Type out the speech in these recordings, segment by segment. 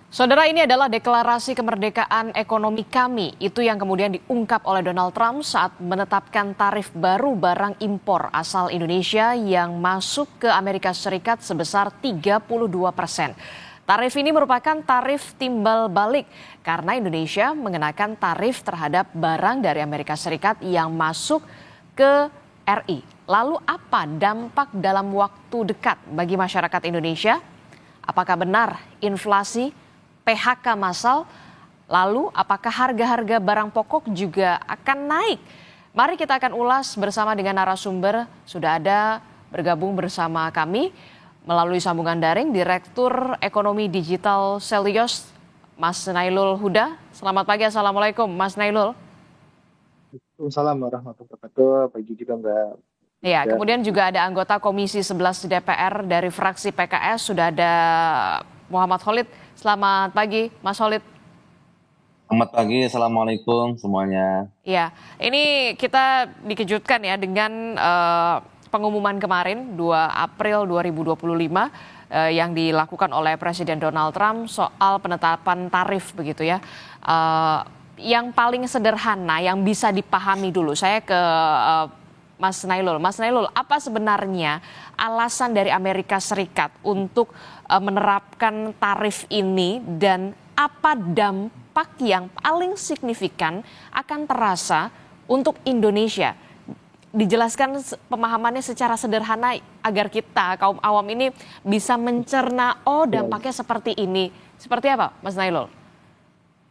Saudara, ini adalah deklarasi kemerdekaan ekonomi kami. Itu yang kemudian diungkap oleh Donald Trump saat menetapkan tarif baru barang impor asal Indonesia yang masuk ke Amerika Serikat sebesar 32%. Tarif ini merupakan tarif timbal balik karena Indonesia mengenakan tarif terhadap barang dari Amerika Serikat yang masuk ke RI. Lalu apa dampak dalam waktu dekat bagi masyarakat Indonesia? Apakah benar inflasi, PHK massal, lalu apakah harga-harga barang pokok juga akan naik? Mari kita akan ulas bersama dengan narasumber. Sudah ada bergabung bersama kami melalui sambungan daring Direktur Ekonomi Digital Selyos, Mas Nailul Huda. Selamat pagi, Assalamualaikum Mas Nailul. Waalaikumsalam warahmatullahi wabarakatuh. Pagi juga Mbak. Ya, Ya, kemudian juga ada anggota Komisi 11 DPR dari fraksi PKS, sudah ada Muhammad Khalid. Selamat pagi, Mas Khalid. Selamat pagi, Assalamualaikum semuanya. Ya, ini kita dikejutkan ya dengan pengumuman kemarin 2 April 2025 yang dilakukan oleh Presiden Donald Trump soal penetapan tarif begitu ya. Yang paling sederhana yang bisa dipahami dulu, saya ke Mas Nailul. Mas Nailul, apa sebenarnya alasan dari Amerika Serikat untuk menerapkan tarif ini dan apa dampak yang paling signifikan akan terasa untuk Indonesia? Dijelaskan pemahamannya secara sederhana agar kita kaum awam ini bisa mencerna, oh ya, dampaknya seperti ini. Seperti apa, Mas Nailul?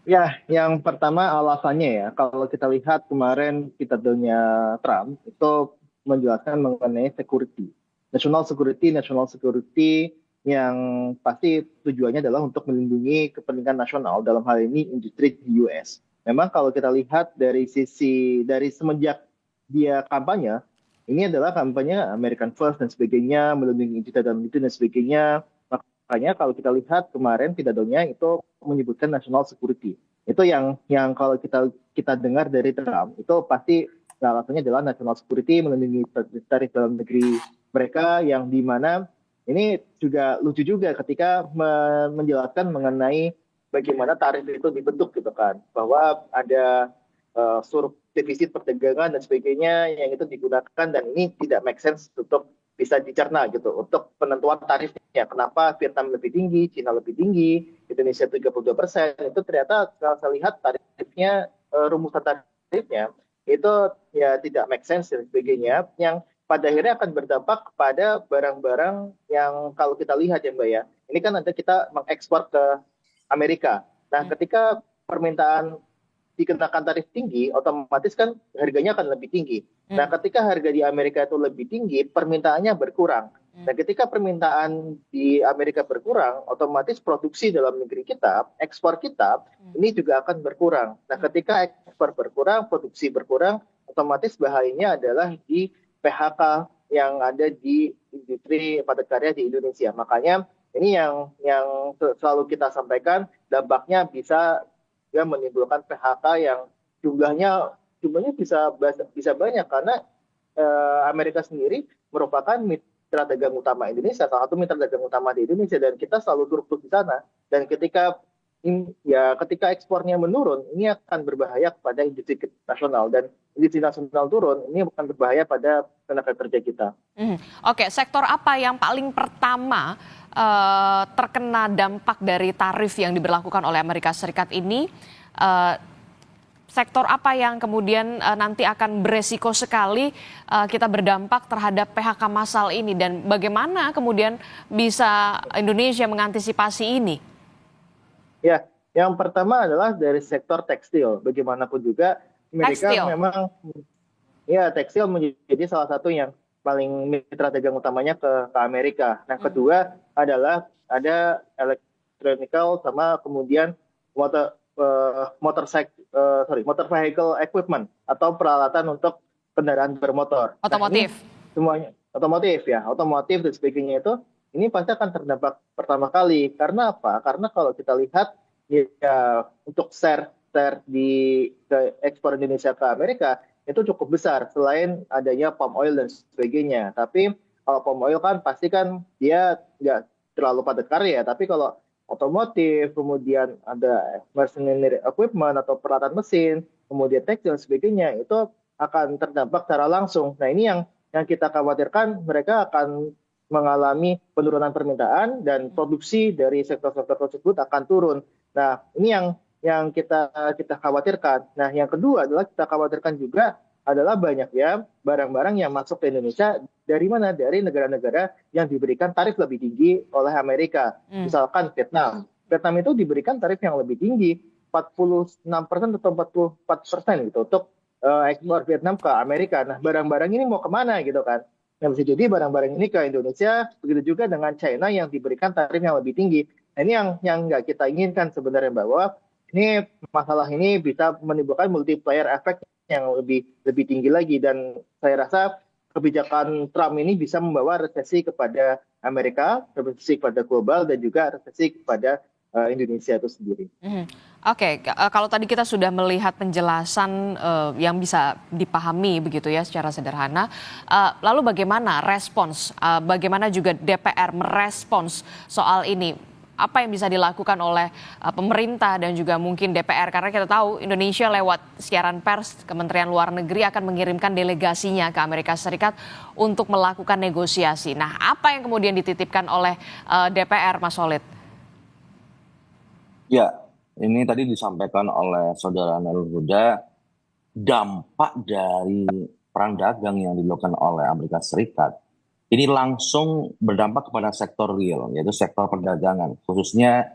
ya, yang pertama alasannya ya, kalau kita lihat kemarin pidatonya Trump itu menjelaskan mengenai security, national security yang pasti tujuannya adalah untuk melindungi kepentingan nasional dalam hal ini industri di US. Memang kalau kita lihat dari semenjak dia kampanye, ini adalah kampanye American First dan sebagainya, melindungi industri dalam itu dan sebagainya. Makanya kalau kita lihat kemarin pidatonya itu menyebutkan national security. Itu yang kalau kita dengar dari Trump itu pasti alasannya adalah national security, melindungi tarif dalam negeri mereka, yang di mana ini juga lucu juga ketika menjelaskan mengenai bagaimana tarif itu dibentuk gitu kan, bahwa ada surplus defisit perdagangan dan sebagainya yang itu digunakan, dan ini tidak make sense untuk bisa dicerna gitu untuk penentuan tarifnya. Kenapa Vietnam lebih tinggi, Cina lebih tinggi, Indonesia 32%, itu ternyata kalau saya lihat tarifnya, rumusan tarifnya itu ya tidak make sense dan sebagainya, yang pada akhirnya akan berdampak kepada barang-barang yang kalau kita lihat ya Mbak ya, ini kan ada kita mengekspor ke Amerika. Nah, ketika permintaan dikenakan tarif tinggi, otomatis kan harganya akan lebih tinggi. Nah, ketika harga di Amerika itu lebih tinggi, permintaannya berkurang. Nah, ketika permintaan di Amerika berkurang, otomatis produksi dalam negeri kita, ekspor kita, ini juga akan berkurang. Nah, ketika ekspor berkurang, produksi berkurang, otomatis bahayanya adalah di PHK yang ada di industri padat karya di Indonesia. Makanya ini yang selalu kita sampaikan, dampaknya bisa juga menimbulkan PHK yang jumlahnya bisa banyak karena Amerika sendiri merupakan mitra dagang utama Indonesia, salah satu mitra dagang utama di Indonesia, dan kita selalu surplus di sana. Dan ketika ekspornya menurun, ini akan berbahaya kepada industri nasional, dan industri nasional turun, ini akan berbahaya pada tenaga kerja kita. Oke, sektor apa yang paling pertama terkena dampak dari tarif yang diberlakukan oleh Amerika Serikat ini? Eh, Sektor apa yang kemudian nanti akan beresiko sekali kita berdampak terhadap PHK massal ini, dan bagaimana kemudian bisa Indonesia mengantisipasi ini? Ya, yang pertama adalah dari sektor tekstil. Bagaimanapun juga, Amerika Tekstil. memang ya tekstil menjadi salah satu yang paling mitra dagang utamanya ke Amerika. Nah, kedua adalah ada electronical sama kemudian motor motor vehicle equipment atau peralatan untuk kendaraan bermotor. Nah, ini Otomotif. semuanya otomotif ya, otomotif dan sebagainya itu ini pasti akan terdampak pertama kali. Karena apa? Karena kalau kita lihat ya untuk share di ekspor Indonesia ke Amerika itu cukup besar selain adanya palm oil dan sebagainya. Tapi kalau palm oil kan pasti kan dia nggak terlalu padat karya. Tapi kalau otomotif, kemudian ada mercenary equipment atau peralatan mesin, kemudian tekstil dan sebagainya, itu akan terdampak secara langsung. Nah, ini yang kita khawatirkan mereka akan mengalami penurunan permintaan dan produksi dari sektor-sektor tersebut akan turun. Nah, ini yang kita khawatirkan. Nah, yang kedua adalah kita khawatirkan juga adalah banyaknya barang-barang yang masuk ke Indonesia dari mana? Dari negara-negara yang diberikan tarif lebih tinggi oleh Amerika. Misalkan Vietnam. Vietnam itu diberikan tarif yang lebih tinggi, 46% atau 44% gitu untuk ekspor Vietnam ke Amerika. Nah, barang-barang ini mau kemana gitu kan? Nah, bisa jadi barang-barang ini ke Indonesia, begitu juga dengan China yang diberikan tarif yang lebih tinggi. Nah, ini yang nggak kita inginkan sebenarnya, bahwa ini masalah ini bisa menimbulkan multiplier effect yang lebih tinggi lagi, dan saya rasa kebijakan Trump ini bisa membawa resesi kepada Amerika, resesi kepada global, dan juga resesi kepada Indonesia itu sendiri. Oke, kalau tadi kita sudah melihat penjelasan yang bisa dipahami begitu ya secara sederhana, lalu bagaimana respons, bagaimana juga DPR merespons soal ini? Apa yang bisa dilakukan oleh pemerintah dan juga mungkin DPR, karena kita tahu Indonesia lewat siaran pers Kementerian Luar Negeri akan mengirimkan delegasinya ke Amerika Serikat untuk melakukan negosiasi. Nah, apa yang kemudian dititipkan oleh DPR, Mas Solid? Ya, ini tadi disampaikan oleh Saudara Nurul Huda, dampak dari perang dagang yang dilakukan oleh Amerika Serikat ini langsung berdampak kepada sektor real, yaitu sektor perdagangan, khususnya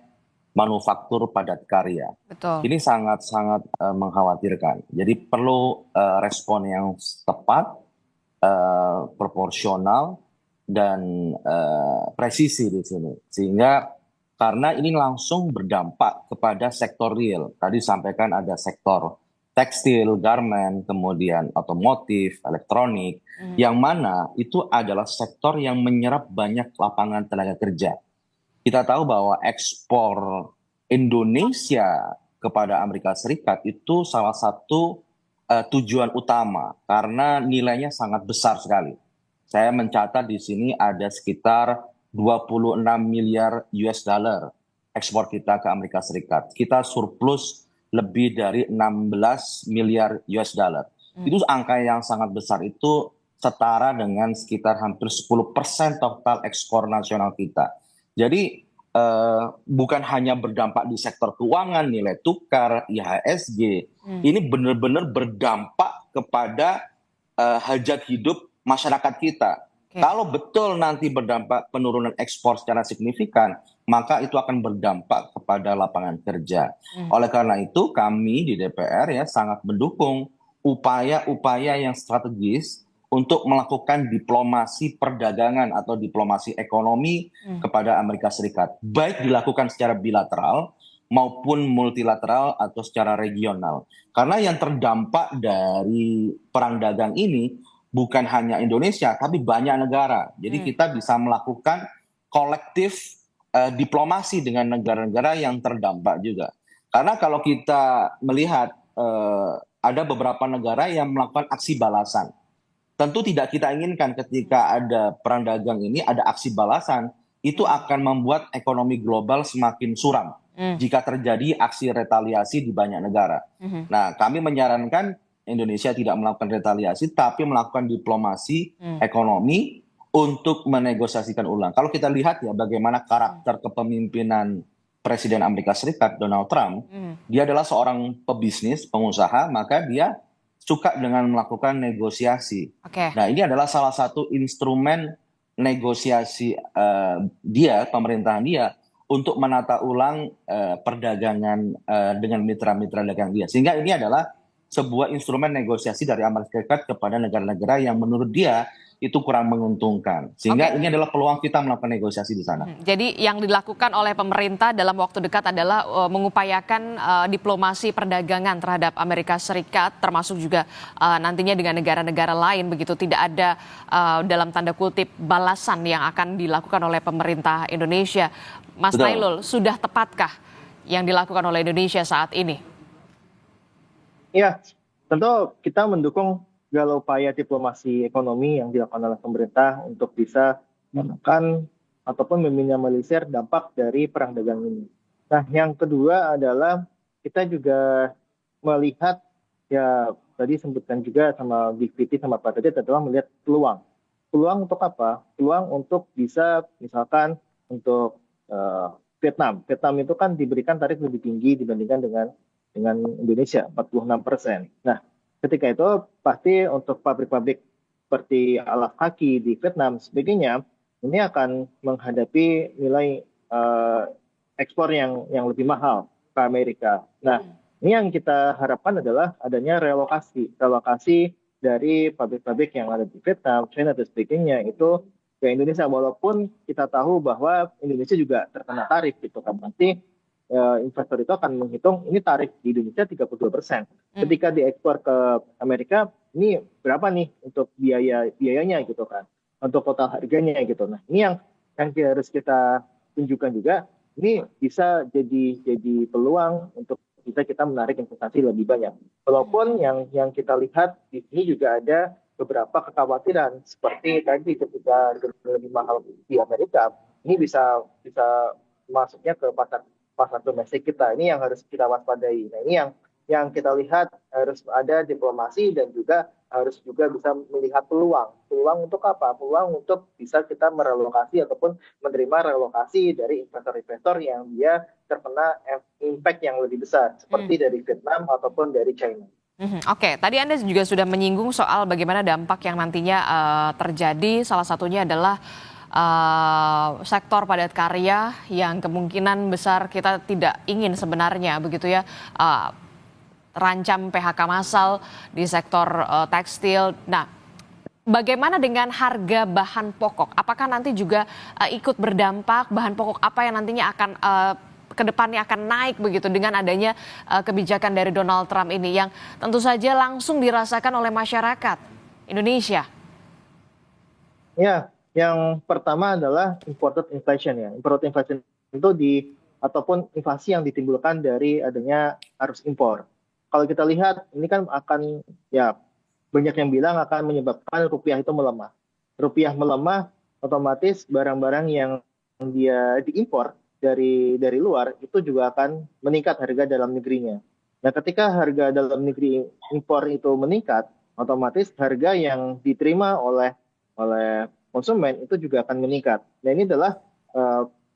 manufaktur padat karya. Betul. Ini sangat-sangat mengkhawatirkan. Jadi perlu respon yang tepat, proporsional, dan presisi di sini. Sehingga karena ini langsung berdampak kepada sektor real. Tadi sampaikan ada sektor tekstil, garment, kemudian otomotif, elektronik, yang mana itu adalah sektor yang menyerap banyak lapangan tenaga kerja. Kita tahu bahwa ekspor Indonesia kepada Amerika Serikat itu salah satu tujuan utama karena nilainya sangat besar sekali. Saya mencatat di sini ada sekitar 26 miliar US dollar ekspor kita ke Amerika Serikat. Kita surplus lebih dari 16 miliar US dollar. Itu angka yang sangat besar, itu setara dengan sekitar hampir 10% total ekspor nasional kita. Jadi bukan hanya berdampak di sektor keuangan, nilai tukar, IHSG, ini benar-benar berdampak kepada hajat hidup masyarakat kita. Kalau betul nanti berdampak penurunan ekspor secara signifikan, maka itu akan berdampak kepada lapangan kerja. Oleh karena itu kami di DPR ya sangat mendukung upaya-upaya yang strategis untuk melakukan diplomasi perdagangan atau diplomasi ekonomi kepada Amerika Serikat. Baik dilakukan secara bilateral maupun multilateral atau secara regional. Karena yang terdampak dari perang dagang ini bukan hanya Indonesia, tapi banyak negara. Jadi kita bisa melakukan kolektif diplomasi dengan negara-negara yang terdampak juga. Karena kalau kita melihat ada beberapa negara yang melakukan aksi balasan. Tentu tidak kita inginkan ketika ada perang dagang ini, ada aksi balasan, itu akan membuat ekonomi global semakin suram jika terjadi aksi retaliasi di banyak negara. Nah, kami menyarankan Indonesia tidak melakukan retaliasi, tapi melakukan diplomasi ekonomi untuk menegosiasikan ulang. Kalau kita lihat ya bagaimana karakter kepemimpinan Presiden Amerika Serikat, Donald Trump, dia adalah seorang pebisnis, pengusaha, maka dia suka dengan melakukan negosiasi. Nah, ini adalah salah satu instrumen negosiasi pemerintahan dia, untuk menata ulang perdagangan dengan mitra-mitra dagang dia. Sehingga ini adalah sebuah instrumen negosiasi dari Amerika Serikat kepada negara-negara yang menurut dia itu kurang menguntungkan. Sehingga ini adalah peluang kita melakukan negosiasi di sana. Jadi yang dilakukan oleh pemerintah dalam waktu dekat adalah mengupayakan diplomasi perdagangan terhadap Amerika Serikat, termasuk juga nantinya dengan negara-negara lain, begitu. Tidak ada dalam tanda kutip balasan yang akan dilakukan oleh pemerintah Indonesia. Mas Nailul, sudah tepatkah yang dilakukan oleh Indonesia saat ini? Ya, tentu kita mendukung segala upaya diplomasi ekonomi yang dilakukan oleh pemerintah untuk bisa menekan ataupun meminimalisir dampak dari perang dagang ini. Nah, yang kedua adalah kita juga melihat ya tadi sebutkan juga sama Big PT sama Pak Teddy adalah melihat peluang. Peluang untuk apa? Peluang untuk bisa misalkan untuk eh, Vietnam. Vietnam itu kan diberikan tarif lebih tinggi dibandingkan dengan Indonesia 46%. Nah, ketika itu pasti untuk pabrik-pabrik seperti alas kaki di Vietnam sebagainya ini akan menghadapi nilai eh, ekspor yang lebih mahal ke Amerika. Nah, ini yang kita harapkan adalah adanya relokasi dari pabrik-pabrik yang ada di Vietnam, China dan sebagainya itu ke Indonesia. Walaupun kita tahu bahwa Indonesia juga terkena tarif gitu kan. Nanti investor itu akan menghitung ini tarif di Indonesia 32%. Ketika diekspor ke Amerika, ini berapa nih untuk biayanya gitu kan, untuk total harganya gitu. Nah, ini yang harus kita tunjukkan juga. Ini bisa jadi peluang untuk bisa kita menarik investasi lebih banyak. Walaupun yang kita lihat di sini juga ada beberapa kekhawatiran seperti tadi ketika lebih mahal di Amerika, ini bisa bisa masuknya ke pasar pasar domestik kita. Ini yang harus kita waspadai. Nah, ini yang kita lihat harus ada diplomasi dan juga harus juga bisa melihat peluang. Peluang untuk apa? Peluang untuk bisa kita merelokasi ataupun menerima relokasi dari investor-investor yang dia terkena impact yang lebih besar, seperti dari Vietnam ataupun dari China. Oke, tadi Anda juga sudah menyinggung soal bagaimana dampak yang nantinya terjadi. Salah satunya adalah sektor padat karya yang kemungkinan besar kita tidak ingin sebenarnya begitu ya. Terancam PHK massal di sektor tekstil. Nah, bagaimana dengan harga bahan pokok? Apakah nanti juga ikut berdampak bahan pokok apa yang nantinya akan ke depannya akan naik begitu dengan adanya kebijakan dari Donald Trump ini yang tentu saja langsung dirasakan oleh masyarakat Indonesia? Ya, yang pertama adalah imported inflation ya. Imported inflation itu ataupun inflasi yang ditimbulkan dari adanya arus impor. Kalau kita lihat ini kan akan ya banyak yang bilang akan menyebabkan rupiah itu melemah. Rupiah melemah otomatis barang-barang yang dia diimpor dari luar itu juga akan meningkat harga dalam negerinya. Nah, ketika harga dalam negeri impor itu meningkat, otomatis harga yang diterima oleh konsumen itu juga akan meningkat. Nah, ini adalah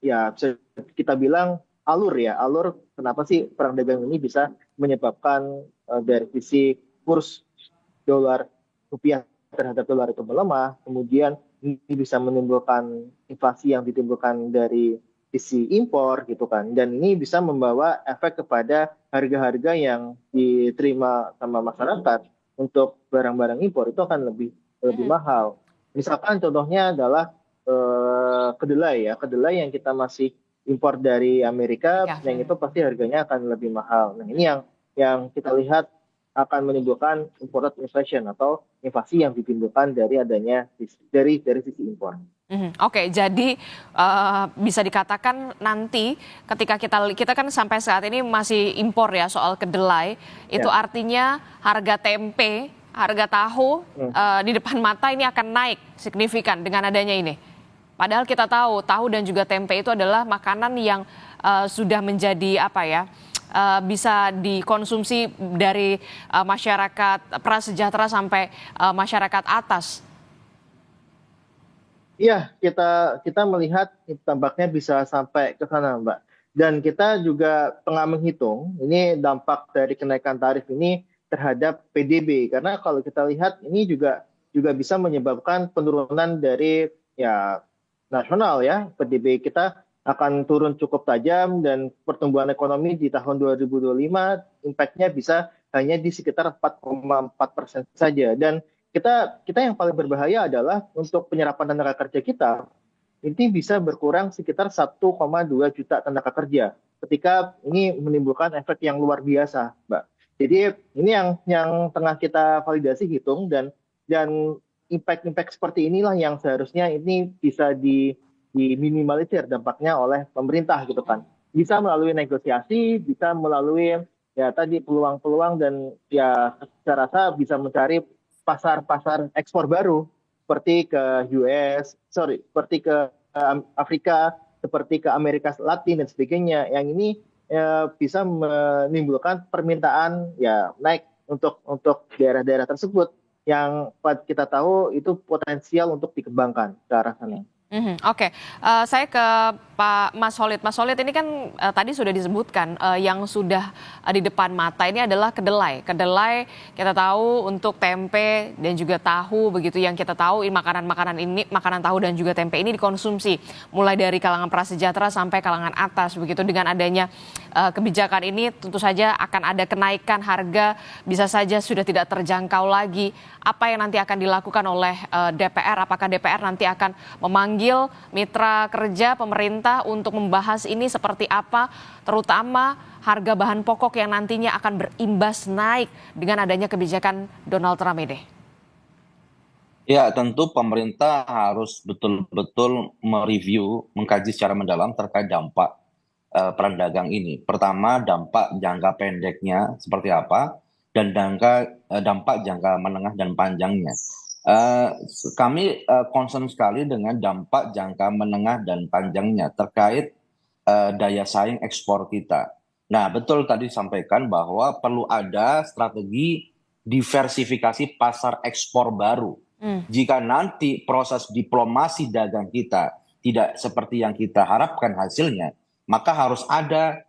ya bisa kita bilang alur kenapa sih perang dagang ini bisa menyebabkan dari sisi kurs dolar rupiah terhadap dolar itu melemah, kemudian ini bisa menimbulkan inflasi yang ditimbulkan dari sisi impor gitu kan, dan ini bisa membawa efek kepada harga-harga yang diterima sama masyarakat untuk barang-barang impor itu akan lebih mahal. Misalkan contohnya adalah kedelai ya, kedelai yang kita masih impor dari Amerika, yang itu pasti harganya akan lebih mahal. Nah, ini yang kita lihat akan menimbulkan imported inflation atau inflasi yang ditimbulkan dari adanya dari sisi impor. Oke, jadi bisa dikatakan nanti ketika kita kan sampai saat ini masih impor ya soal kedelai, itu artinya harga tempe, harga tahu di depan mata ini akan naik signifikan dengan adanya ini. Padahal kita tahu dan juga tempe itu adalah makanan yang sudah menjadi apa ya, bisa dikonsumsi dari masyarakat prasejahtera sampai masyarakat atas. Iya, kita melihat tampaknya bisa sampai ke sana, Mbak. Dan kita juga tengah menghitung ini dampak dari kenaikan tarif ini terhadap PDB, karena kalau kita lihat ini juga bisa menyebabkan penurunan dari ya nasional ya. PDB kita akan turun cukup tajam dan pertumbuhan ekonomi di tahun 2025 impact-nya bisa hanya di sekitar 4,4% saja. Dan kita yang paling berbahaya adalah untuk penyerapan tenaga kerja kita ini bisa berkurang sekitar 1,2 juta tenaga kerja ketika ini menimbulkan efek yang luar biasa, Mbak. Jadi ini yang tengah kita validasi hitung dan impact seperti inilah yang seharusnya ini bisa diminimalisir dampaknya oleh pemerintah gitu kan. Bisa melalui negosiasi, bisa melalui ya tadi peluang-peluang dan ya saya rasa bisa mencari pasar ekspor baru seperti ke seperti ke Afrika, seperti ke Amerika Latin dan sebagainya. Yang ini bisa menimbulkan permintaan ya naik untuk daerah-daerah tersebut yang kita tahu itu potensial untuk dikembangkan ke arah sana. Oke. Saya ke Pak Mas Holid. Mas Holid, ini kan tadi sudah disebutkan yang sudah di depan mata ini adalah kedelai. Kedelai kita tahu untuk tempe dan juga tahu begitu, yang kita tahu makanan tahu dan juga tempe ini dikonsumsi mulai dari kalangan prasejahtera sampai kalangan atas begitu. Dengan adanya kebijakan ini tentu saja akan ada kenaikan harga, bisa saja sudah tidak terjangkau lagi. Apa yang nanti akan dilakukan oleh DPR? Apakah DPR nanti akan memanggil mitra kerja pemerintah untuk membahas ini seperti apa, terutama harga bahan pokok yang nantinya akan berimbas naik dengan adanya kebijakan Donald Trump ini? Ya, tentu pemerintah harus betul-betul mereview, mengkaji secara mendalam terkait dampak perang dagang ini. Pertama, dampak jangka pendeknya seperti apa, dan dampak jangka menengah dan panjangnya. Kami concern sekali dengan dampak jangka menengah dan panjangnya terkait daya saing ekspor kita. Nah, betul tadi disampaikan bahwa perlu ada strategi diversifikasi pasar ekspor baru. Jika nanti proses diplomasi dagang kita tidak seperti yang kita harapkan hasilnya, maka harus ada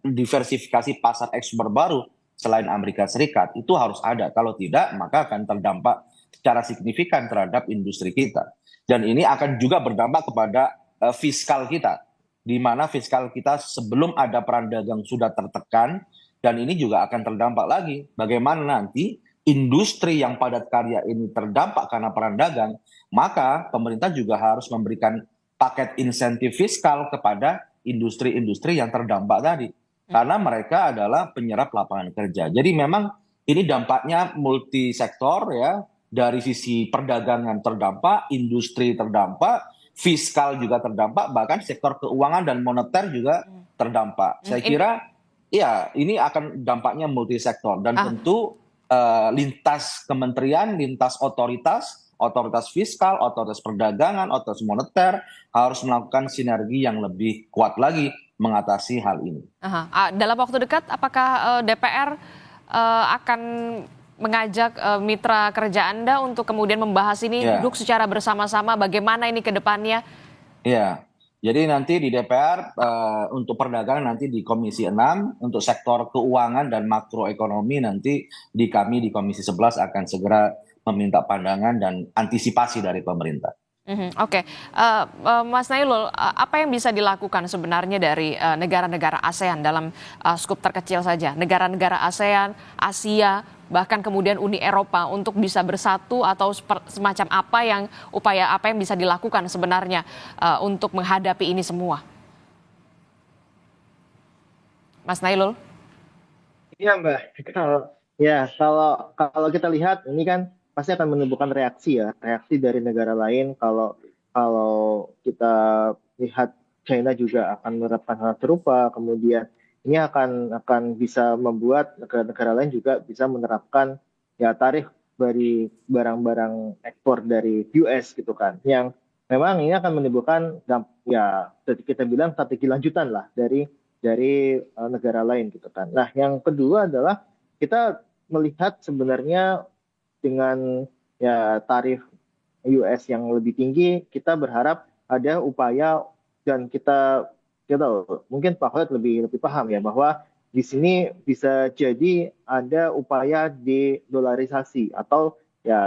diversifikasi pasar ekspor baru selain Amerika Serikat. Itu harus ada. Kalau tidak, maka akan terdampak secara signifikan terhadap industri kita. Dan ini akan juga berdampak kepada fiskal kita, di mana fiskal kita sebelum ada perang dagang sudah tertekan, dan ini juga akan terdampak lagi. Bagaimana nanti industri yang padat karya ini terdampak karena perang dagang, maka pemerintah juga harus memberikan paket insentif fiskal kepada industri-industri yang terdampak tadi. Karena mereka adalah penyerap lapangan kerja. Jadi memang ini dampaknya multisektor ya. Dari sisi perdagangan terdampak, industri terdampak, fiskal juga terdampak, bahkan sektor keuangan dan moneter juga terdampak. Saya kira ya ini akan dampaknya multisektor dan tentu lintas kementerian, lintas otoritas fiskal, otoritas perdagangan, otoritas moneter harus melakukan sinergi yang lebih kuat lagi mengatasi hal ini. Dalam waktu dekat, apakah DPR akan mengajak mitra kerja Anda untuk kemudian membahas ini, duduk secara bersama-sama bagaimana ini ke depannya? Ya, jadi nanti di DPR untuk perdagangan nanti di Komisi 6, untuk sektor keuangan dan makroekonomi nanti kami di Komisi 11 akan segera meminta pandangan dan antisipasi dari pemerintah. Oke. Mas Nailul, apa yang bisa dilakukan sebenarnya dari negara-negara ASEAN dalam skup terkecil saja, negara-negara ASEAN, Asia, bahkan kemudian Uni Eropa untuk bisa bersatu, atau semacam upaya apa yang bisa dilakukan sebenarnya untuk menghadapi ini semua? Mas Nailul? Iya Mbak, kalau kita lihat ini kan pasti akan menimbulkan reaksi dari negara lain. Kalau kita lihat China juga akan menerapkan hal serupa, kemudian ini akan bisa membuat negara-negara lain juga bisa menerapkan tarif dari barang-barang ekspor dari US gitu kan, yang memang ini akan menimbulkan kita bilang strategi lanjutan lah dari negara lain gitu kan. Nah, yang kedua adalah kita melihat sebenarnya dengan tarif US yang lebih tinggi, kita berharap ada upaya, dan kita mungkin Pak Khalid lebih paham ya, bahwa di sini bisa jadi ada upaya de-dolarisasi atau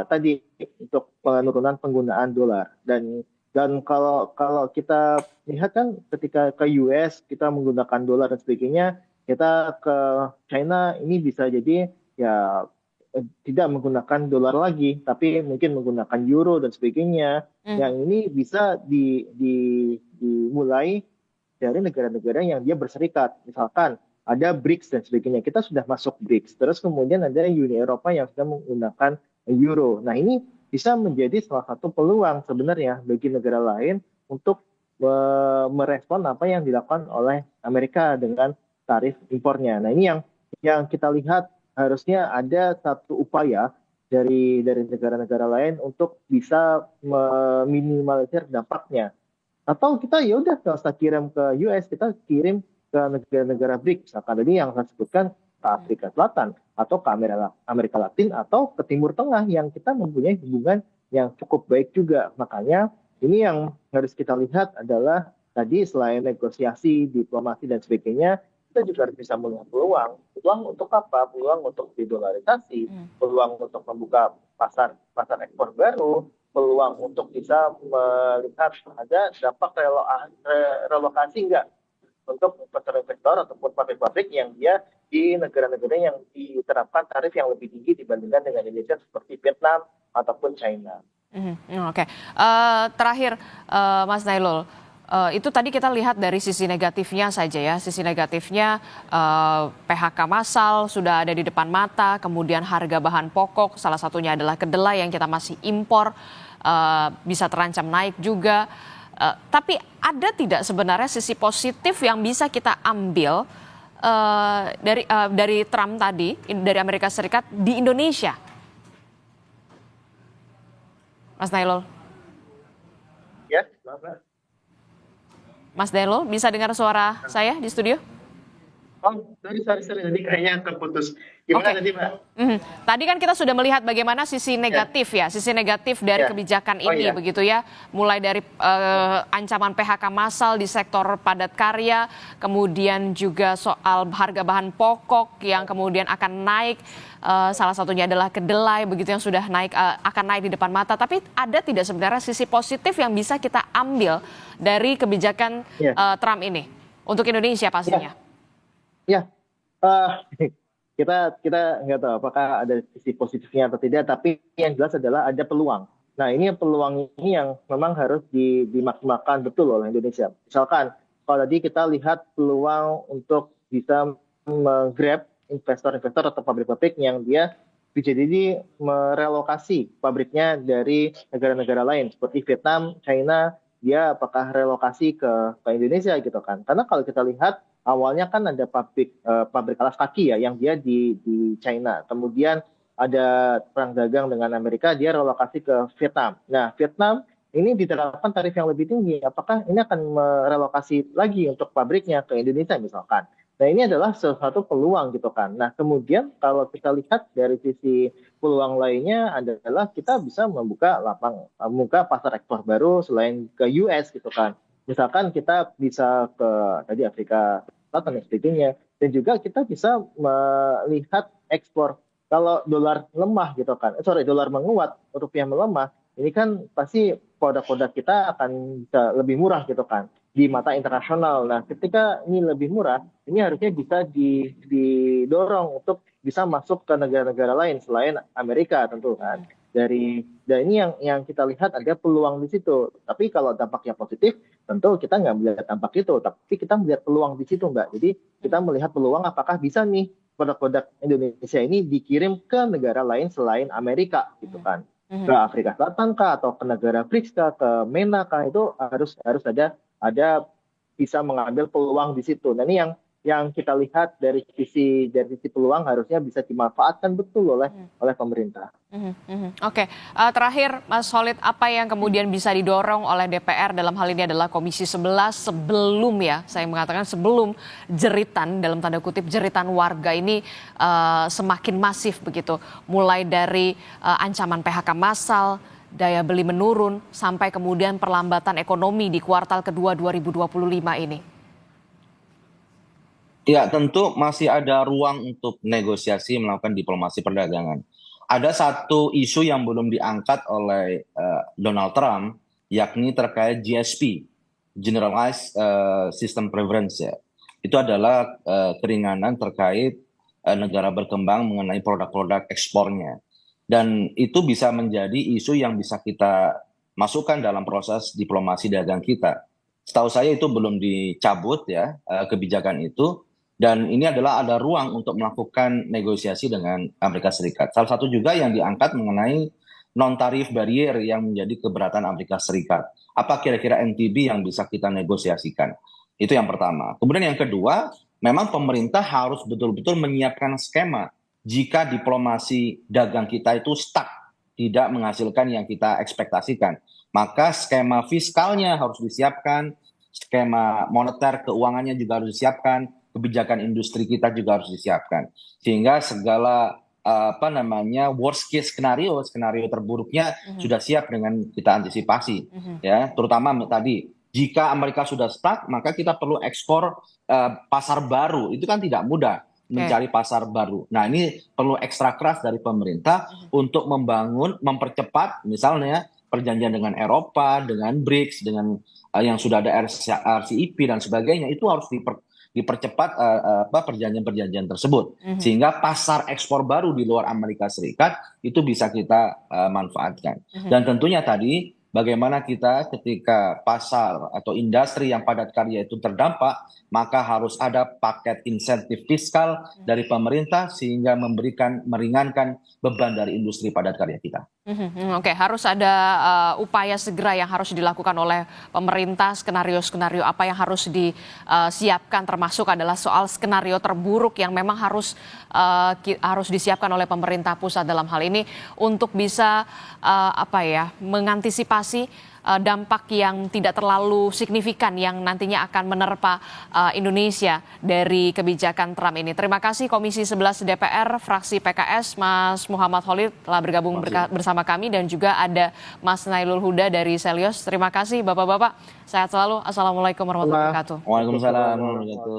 tadi untuk penurunan penggunaan dolar. Dan kalau kita lihat kan ketika ke US kita menggunakan dolar dan sebagainya, kita ke China ini bisa jadi tidak menggunakan dolar lagi, tapi mungkin menggunakan euro dan sebagainya. Yang ini bisa dimulai dari negara-negara yang dia berserikat. Misalkan ada BRICS dan sebagainya. Kita sudah masuk BRICS. Terus kemudian ada Uni Eropa yang sudah menggunakan euro. Nah, ini bisa menjadi salah satu peluang sebenarnya bagi negara lain untuk merespon apa yang dilakukan oleh Amerika dengan tarif impornya. Nah, ini yang kita lihat harusnya ada satu upaya dari negara-negara lain untuk bisa meminimalisir dampaknya Atau kita ya udah nggak usah kirim ke US, kita kirim ke negara-negara BRICS. Misalkan tadi yang saya sebutkan ke Afrika Selatan atau ke Amerika Latin atau ke Timur Tengah yang kita mempunyai hubungan yang cukup baik juga. Makanya ini yang harus kita lihat adalah tadi selain negosiasi, diplomasi dan sebagainya, kita juga harus bisa melihat peluang. Peluang untuk apa? Peluang untuk didolarisasi, peluang untuk membuka pasar ekspor baru, peluang untuk bisa melihat ada dampak relokasi enggak untuk investor-investor ataupun pabrik-pabrik yang dia di negara-negara yang diterapkan tarif yang lebih tinggi dibandingkan dengan Indonesia seperti Vietnam ataupun China. Oke. Terakhir, Mas Nailul, itu tadi kita lihat dari sisi negatifnya saja ya. Sisi negatifnya PHK massal sudah ada di depan mata, kemudian harga bahan pokok, salah satunya adalah kedelai yang kita masih impor, bisa terancam naik juga. Tapi ada tidak sebenarnya sisi positif yang bisa kita ambil dari Trump tadi, dari Amerika Serikat di Indonesia? Mas Nailul. Ya, Mas Nailul, bisa dengar suara saya di studio? Oh, sorry. Tadi kayaknya terputus. Gimana tadi, Mbak? Tadi kan kita sudah melihat bagaimana sisi negatif ya, sisi negatif dari kebijakan ini begitu ya. Mulai dari ancaman PHK massal di sektor padat karya, kemudian juga soal harga bahan pokok yang kemudian akan naik. Salah satunya adalah kedelai begitu yang sudah naik, akan naik di depan mata. Tapi ada tidak sebenarnya sisi positif yang bisa kita ambil dari kebijakan Trump ini untuk Indonesia pastinya? Ya, kita nggak tahu apakah ada sisi positifnya atau tidak, tapi yang jelas adalah ada peluang. Nah, ini peluang ini yang memang harus dimaksimalkan betul oleh Indonesia. Misalkan, kalau tadi kita lihat peluang untuk bisa meng-grab investor-investor atau pabrik-pabrik yang dia bisa jadi merelokasi pabriknya dari negara-negara lain seperti Vietnam, China, dia apakah relokasi ke Indonesia gitu kan? Karena kalau kita lihat awalnya kan ada pabrik alas kaki ya yang dia di China. Kemudian ada perang dagang dengan Amerika, dia relokasi ke Vietnam. Nah, Vietnam ini diterapkan tarif yang lebih tinggi. Apakah ini akan merelokasi lagi untuk pabriknya ke Indonesia misalkan? Nah, ini adalah salah satu peluang gitu kan. Nah, kemudian kalau kita lihat dari sisi peluang lainnya adalah kita bisa membuka pasar ekspor baru selain ke US gitu kan. Misalkan kita bisa ke tadi Afrika Selatan dan sebagainya. Dan juga kita bisa melihat ekspor. Kalau dolar lemah gitu kan, dolar menguat, rupiah melemah, ini kan pasti produk-produk kita akan bisa lebih murah gitu kan di mata internasional. Nah, ketika ini lebih murah, ini harusnya bisa didorong untuk bisa masuk ke negara-negara lain selain Amerika tentu kan. Dan ini yang kita lihat ada peluang di situ. Tapi kalau dampaknya positif, tentu kita nggak melihat dampak itu, tapi kita melihat peluang di situ, Mbak. Jadi kita melihat peluang apakah bisa nih produk-produk Indonesia ini dikirim ke negara lain selain Amerika gitu kan. Ke Afrika Selatan kah atau ke negara BRICS kah, ke MENA kah, itu harus ada bisa mengambil peluang di situ. Nah, ini yang kita lihat dari sisi peluang harusnya bisa dimanfaatkan betul oleh pemerintah. Oke. Terakhir Mas Khalid, apa yang kemudian bisa didorong oleh DPR dalam hal ini adalah Komisi 11 sebelum saya mengatakan sebelum jeritan dalam tanda kutip jeritan warga ini semakin masif begitu, mulai dari ancaman PHK massal, daya beli menurun, sampai kemudian perlambatan ekonomi di kuartal kedua 2025 ini. Ya, tentu masih ada ruang untuk negosiasi melakukan diplomasi perdagangan. Ada satu isu yang belum diangkat oleh Donald Trump, yakni terkait GSP, Generalized System Preference. Ya. Itu adalah keringanan terkait negara berkembang mengenai produk-produk ekspornya. Dan itu bisa menjadi isu yang bisa kita masukkan dalam proses diplomasi dagang kita. Setahu saya itu belum dicabut ya kebijakan itu. Dan ini adalah ada ruang untuk melakukan negosiasi dengan Amerika Serikat. Salah satu juga yang diangkat mengenai non-tarif barrier yang menjadi keberatan Amerika Serikat. Apa kira-kira NTB yang bisa kita negosiasikan? Itu yang pertama. Kemudian yang kedua, memang pemerintah harus betul-betul menyiapkan skema jika diplomasi dagang kita itu stuck, tidak menghasilkan yang kita ekspektasikan. maka skema fiskalnya harus disiapkan, skema moneter keuangannya juga harus disiapkan, kebijakan industri kita juga harus disiapkan. Sehingga segala worst case skenario terburuknya sudah siap dengan kita antisipasi, ya, terutama tadi jika Amerika sudah stuck, maka kita perlu ekspor pasar baru. Itu kan tidak mudah mencari pasar baru. Nah, ini perlu ekstra keras dari pemerintah untuk mempercepat misalnya perjanjian dengan Eropa, dengan BRICS, dengan yang sudah ada RCEP dan sebagainya, itu harus dipercepat perjanjian-perjanjian tersebut, sehingga pasar ekspor baru di luar Amerika Serikat itu bisa kita manfaatkan. Dan tentunya tadi bagaimana kita ketika pasar atau industri yang padat karya itu terdampak, maka harus ada paket insentif fiskal dari pemerintah sehingga meringankan beban dari industri padat karya kita. Oke, harus ada upaya segera yang harus dilakukan oleh pemerintah, skenario-skenario apa yang harus disiapkan, termasuk adalah soal skenario terburuk yang memang harus disiapkan oleh pemerintah pusat dalam hal ini untuk bisa mengantisipasi dampak yang tidak terlalu signifikan yang nantinya akan menerpa Indonesia dari kebijakan Trump ini. Terima kasih Komisi 11 DPR fraksi PKS Mas Muhammad Khalid telah bergabung bersama kami, dan juga ada Mas Nailul Huda dari Selyos. Terima kasih Bapak-bapak. Sehat selalu. Assalamualaikum warahmatullahi wabarakatuh. Waalaikumsalam warahmatullahi wabarakatuh.